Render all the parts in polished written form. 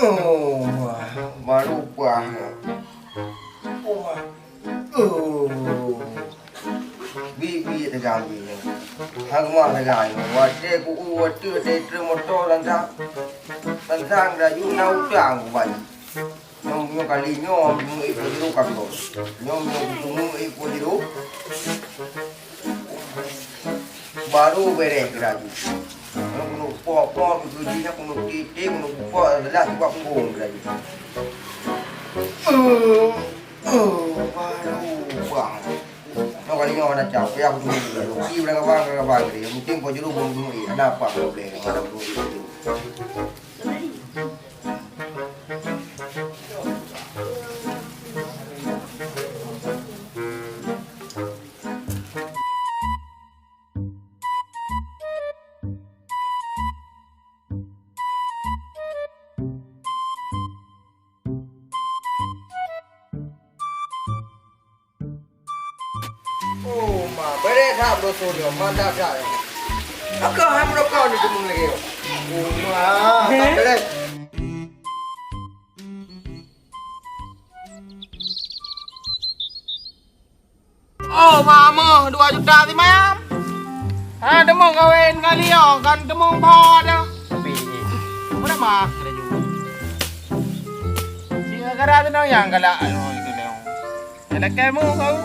Oh, baru pulang. Oh, bibi tegang bibi. Hangma tegang. Wajah ku wajah teater motor lantak. Lantak dah you nau tiang bayi. Nyom kali nyom ibu diru kaplo. Nyom ibu diru. Baru beres kerja. Kuno po itu dia kuno titi kuno po adalah juga punggung kerja. Baru buang. Kau kali ni orang cakap, yang dulu, si orang kawan dia, mungkin kau juru bunuh ini, ada apa problem? Ada bunuh ini. Oh, ma, beres tak dosa dia, mantap tak? Aku hamil kau ni cuma lagi. Oh, ma, tak beres. Oh, mama, 2 juta si mayam. Demong kawin kali kan demong pot dah. Tapi mana mah kena juga. Dia kira tu yang galak itu dia. Ada kamu kau.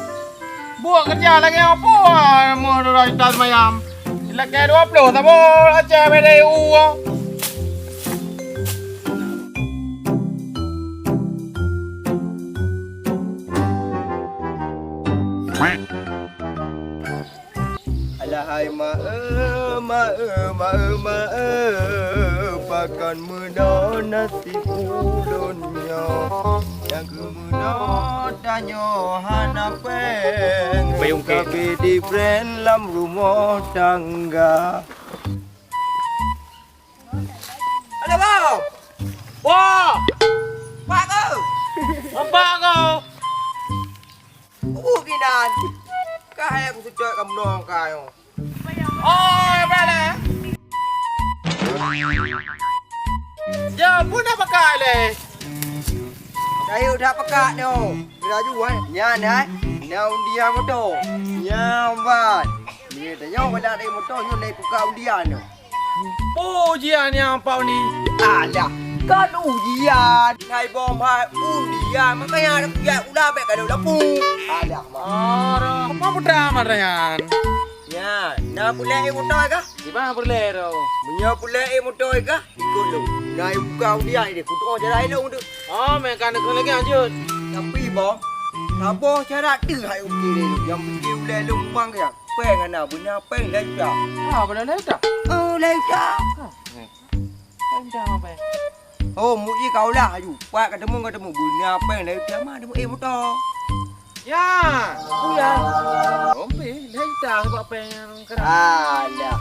Buat kerja lagi apa? Mau 2 juta si mayam. Lagi 20 tak boleh aja BDU. Alahai ma pakan muda nasib ulunnya yang kemuda tanyo hanapeng tapi di friend lam rumah tangga. Ada bang? Wah, Pak kau? apa kau? Kinan. Kaya aku sejak kamu dong kayo. Oh, berada. Ya, pun dah pakai le. Saya dah pakai dah. Kira juga nyan hai. Nau dia motor. Nyamban. Ni dah yang pada dari motor nyu naik buka undian tu. Ujian yang apa ni? Alah, kan ujian. Hai bom hai undian. Makanya ada ujian udah baik kalau lapu. Alah mah. Oh, apa drama Ryan? Ya, nak pulai motor kah? Di mana boleh ro? Punya pulai motor kah? Ikut lu. Naik buka undian ni. Kutu orang jalan elok tu. Oh, mekanik lagi lanjut. Tapi bom, apa cara tu hai okey ni lu. Yang penting ulai lumpang ke yang. Peng ana benar peng dah juga. Ah, benar dah. Oh, dah juga. Dah apa? Oh, muji kau lah aju. Pak ketemu benar peng dah juga mah ada motor. Ya, ya. Ombe, dah sebab pengen kerja. Alah.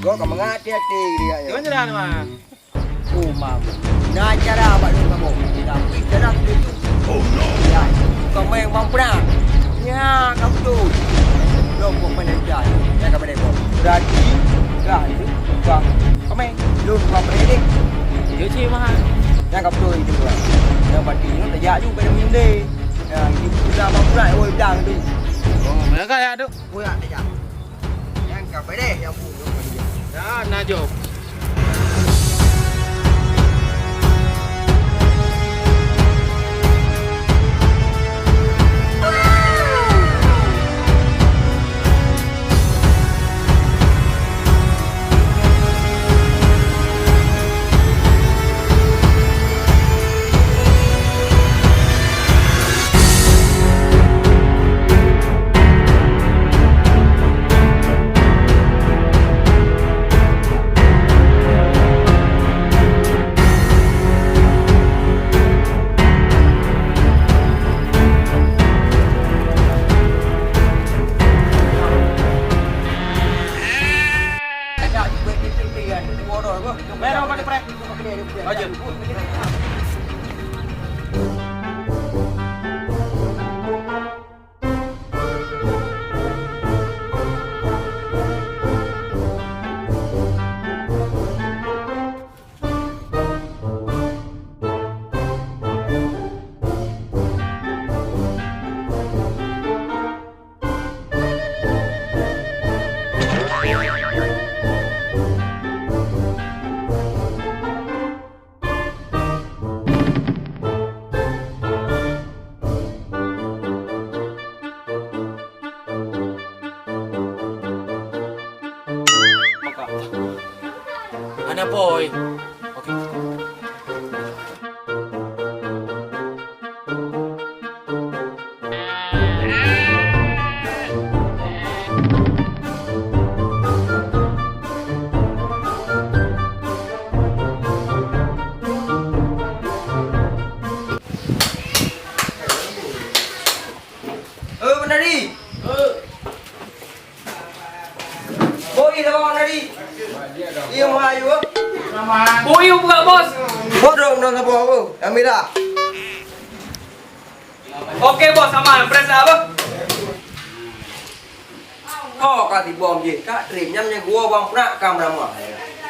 Kau kan menghati-hati dia ya. Di mana jalan mah? Oh, mam. Nah cara apa lu kamu? Tapi cara tu. Oh no. Ya, kau main mampu nak. Ya, kamu tu. Lo kau pandai jalan. Ya, kau pandai kau. Berarti, dah itu. Kau main. Lu kau pandai ni. Dia cik mah. Ya, kau tu itu. Yang pasti lu tak jadi pada minum deh. Ya, ini sudah mampu nak. Oh, bilang tu. Oh, mereka ya tu. Oh, ya, tak jadi. Yang kau pandai, yang pun. Dah, najok. Merah pada prek. Aja. bos. Bodoh nonton apa? Amira. Oke bos, aman. Periksa apa? Oh, kati bom je. Kak trim nhâm nha gua bom nak kamera.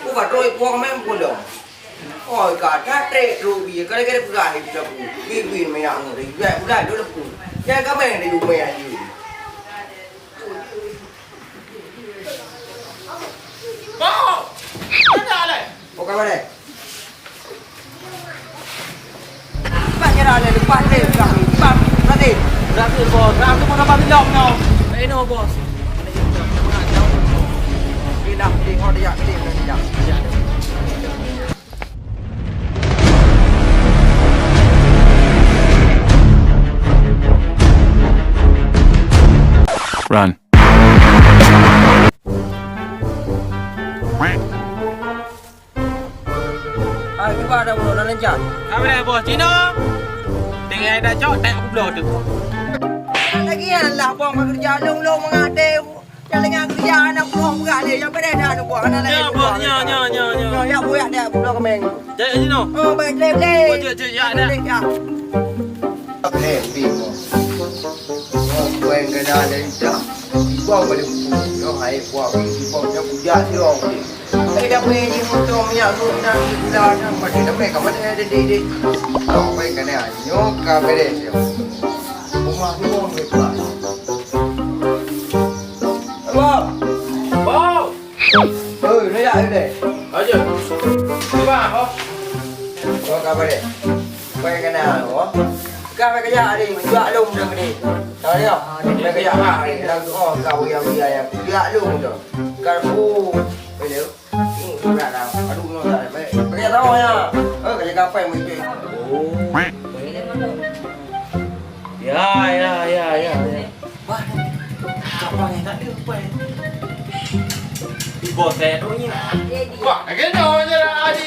Gua va trôi qua mấy con đồng. Ôi cả các trệ rồi vì cái gà thì chụp vì mày ăn rồi thì gà đó là phụ. Nha các mày này dùng mày gì? Bố! Cái nhà này! Ô các bạn này. Bạn nhà này được bạn đây cả bạn ra đi. Ra tiền bos, ra tu mana pati dom no. Eh no bos. Đi nằm đi họ đi ăn đi ăn. Run. Ah, kita ada belum nak lancar. Kami dah bos, Cino. Dengan dah cok tak upload tu. Lagi lah bom kerja long mengade. Jalan dengan kerja anak bom kali yang beredar tu buat anak lain. Ya bos, ya. Ya buat dia budak kemeng. Cek Cino. Oh, baik leh. Oh, cek ya dah. Leh bingung. Oh, quen cái đó lên đó. Bom balik yo hai buat bom nya budak dia orang. Ai dah main ni motor minyak road dah gila dah. Macam dah main kat mana ada di. Oh, baik kan ya. Nyoka beres dia. Rumah ni bom ni pula. Bom. Bos. Ừ, nó dạy đây. Ở chưa? Đi ba bos. Có cà phê đây. Quay cái nào nữa? Cà phê cái nhà đi, mình dọa lung được đi. Thấy không? Mấy cái nhà này đang có cà phê bây giờ dọa lung rồi. Cà phê bây giờ cái nào nào? Ở đâu nó lại mấy cái thôi nha. Cái cà phê mình chơi. Ya. Wah, kamu yang tak ada apa? Bos saya tu ni. Wah, cái đồ như là ai đi?